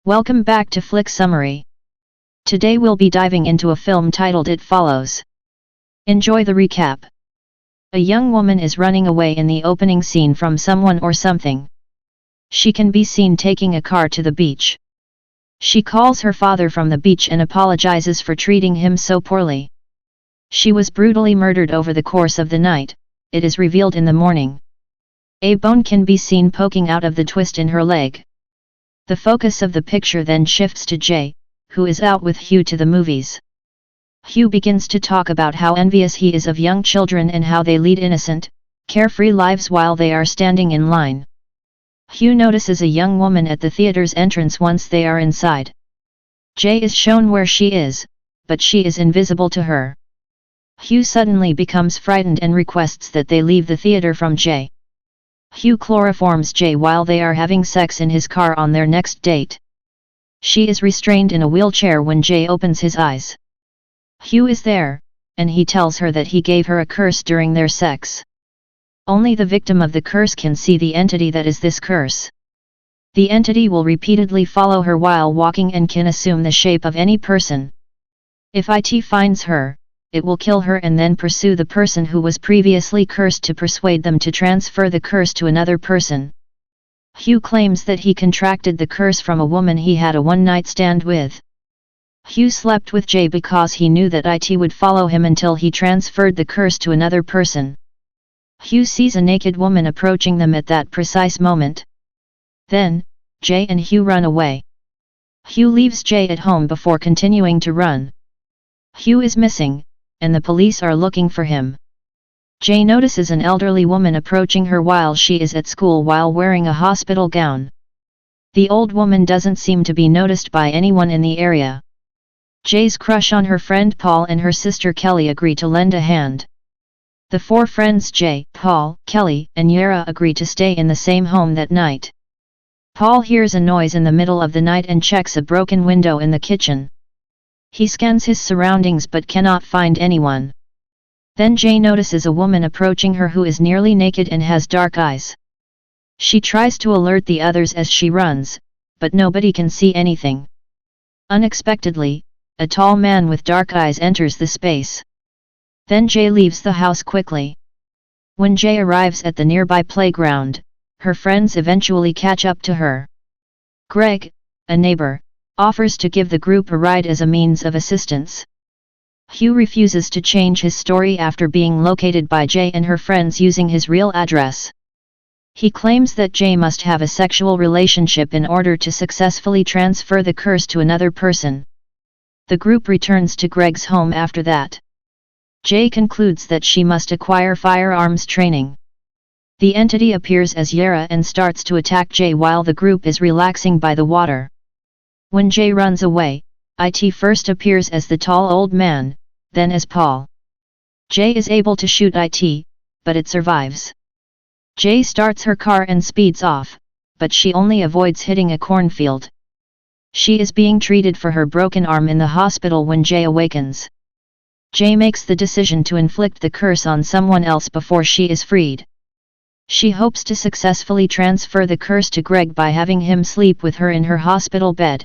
Welcome back to Flick Summary. Today we'll be diving into a film titled It Follows. Enjoy the recap. A young woman is running away in the opening scene from someone or something. She can be seen taking a car to the beach. She calls her father from the beach and apologizes for treating him so poorly. She was brutally murdered over the course of the night, it is revealed in the morning. A bone can be seen poking out of the twist in her leg. The focus of the picture then shifts to Jay, who is out with Hugh to the movies. Hugh begins to talk about how envious he is of young children and how they lead innocent, carefree lives while they are standing in line. Hugh notices a young woman at the theater's entrance once they are inside. Jay is shown where she is, but she is invisible to her. Hugh suddenly becomes frightened and requests that they leave the theater from Jay. Hugh chloroforms Jay while they are having sex in his car on their next date. She is restrained in a wheelchair when Jay opens his eyes. Hugh is there, and he tells her that he gave her a curse during their sex. Only the victim of the curse can see the entity that is this curse. The entity will repeatedly follow her while walking and can assume the shape of any person. If it finds her, it will kill her and then pursue the person who was previously cursed to persuade them to transfer the curse to another person. Hugh claims that he contracted the curse from a woman he had a one-night stand with. Hugh slept with Jay because he knew that it would follow him until he transferred the curse to another person. Hugh sees a naked woman approaching them at that precise moment. Then, Jay and Hugh run away. Hugh leaves Jay at home before continuing to run. Hugh is missing, and the police are looking for him. Jay notices an elderly woman approaching her while she is at school while wearing a hospital gown. The old woman doesn't seem to be noticed by anyone in the area. Jay's crush on her friend Paul and her sister Kelly agree to lend a hand. The four friends Jay, Paul, Kelly, and Yara agree to stay in the same home that night. Paul hears a noise in the middle of the night and checks a broken window in the kitchen. He scans his surroundings but cannot find anyone. Then Jay notices a woman approaching her who is nearly naked and has dark eyes. She tries to alert the others as she runs, but nobody can see anything. Unexpectedly, a tall man with dark eyes enters the space. Then Jay leaves the house quickly. When Jay arrives at the nearby playground, her friends eventually catch up to her. Greg, a neighbor, offers to give the group a ride as a means of assistance. Hugh refuses to change his story after being located by Jay and her friends using his real address. He claims that Jay must have a sexual relationship in order to successfully transfer the curse to another person. The group returns to Greg's home after that. Jay concludes that she must acquire firearms training. The entity appears as Yara and starts to attack Jay while the group is relaxing by the water. When Jay runs away, it first appears as the tall old man, then as Paul. Jay is able to shoot it, but it survives. Jay starts her car and speeds off, but she only avoids hitting a cornfield. She is being treated for her broken arm in the hospital when Jay awakens. Jay makes the decision to inflict the curse on someone else before she is freed. She hopes to successfully transfer the curse to Greg by having him sleep with her in her hospital bed.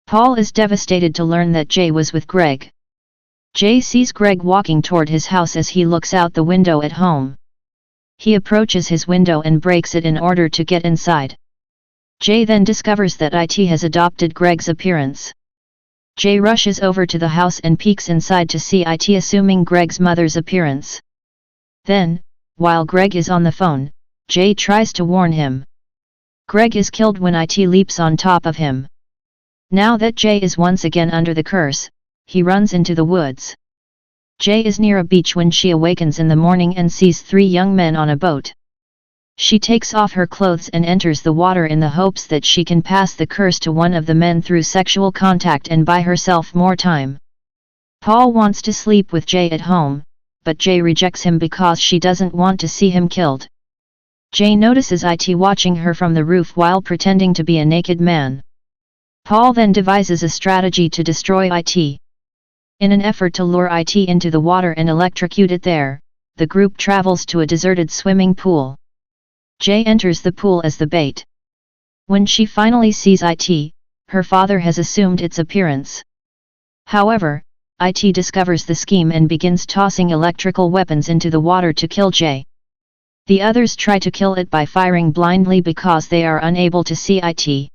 Paul is devastated to learn that Jay was with Greg. Jay sees Greg walking toward his house as he looks out the window at home. He approaches his window and breaks it in order to get inside. Jay then discovers that it has adopted Greg's appearance. Jay rushes over to the house and peeks inside to see it assuming Greg's mother's appearance. Then, while Greg is on the phone, Jay tries to warn him. Greg is killed when it leaps on top of him. Now that Jay is once again under the curse, he runs into the woods. Jay is near a beach when she awakens in the morning and sees three young men on a boat. She takes off her clothes and enters the water in the hopes that she can pass the curse to one of the men through sexual contact and buy herself more time. Paul wants to sleep with Jay at home, but Jay rejects him because she doesn't want to see him killed. Jay notices it watching her from the roof while pretending to be a naked man. Paul then devises a strategy to destroy it. In an effort to lure it into the water and electrocute it there, the group travels to a deserted swimming pool. Jay enters the pool as the bait. When she finally sees it, her father has assumed its appearance. However, IT discovers the scheme and begins tossing electrical weapons into the water to kill Jay. The others try to kill it by firing blindly because they are unable to see IT.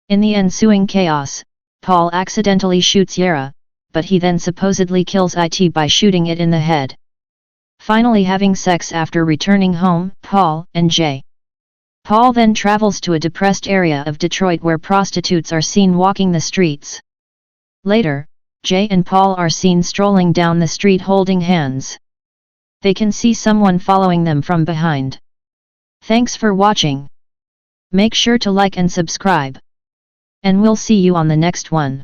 In the ensuing chaos, Paul accidentally shoots Yara, but he then supposedly kills IT by shooting it in the head. Finally having sex after returning home, Paul and Jay. Paul then travels to a depressed area of Detroit where prostitutes are seen walking the streets. Later, Jay and Paul are seen strolling down the street holding hands. They can see someone following them from behind. Thanks for watching. Make sure to like and subscribe. And we'll see you on the next one.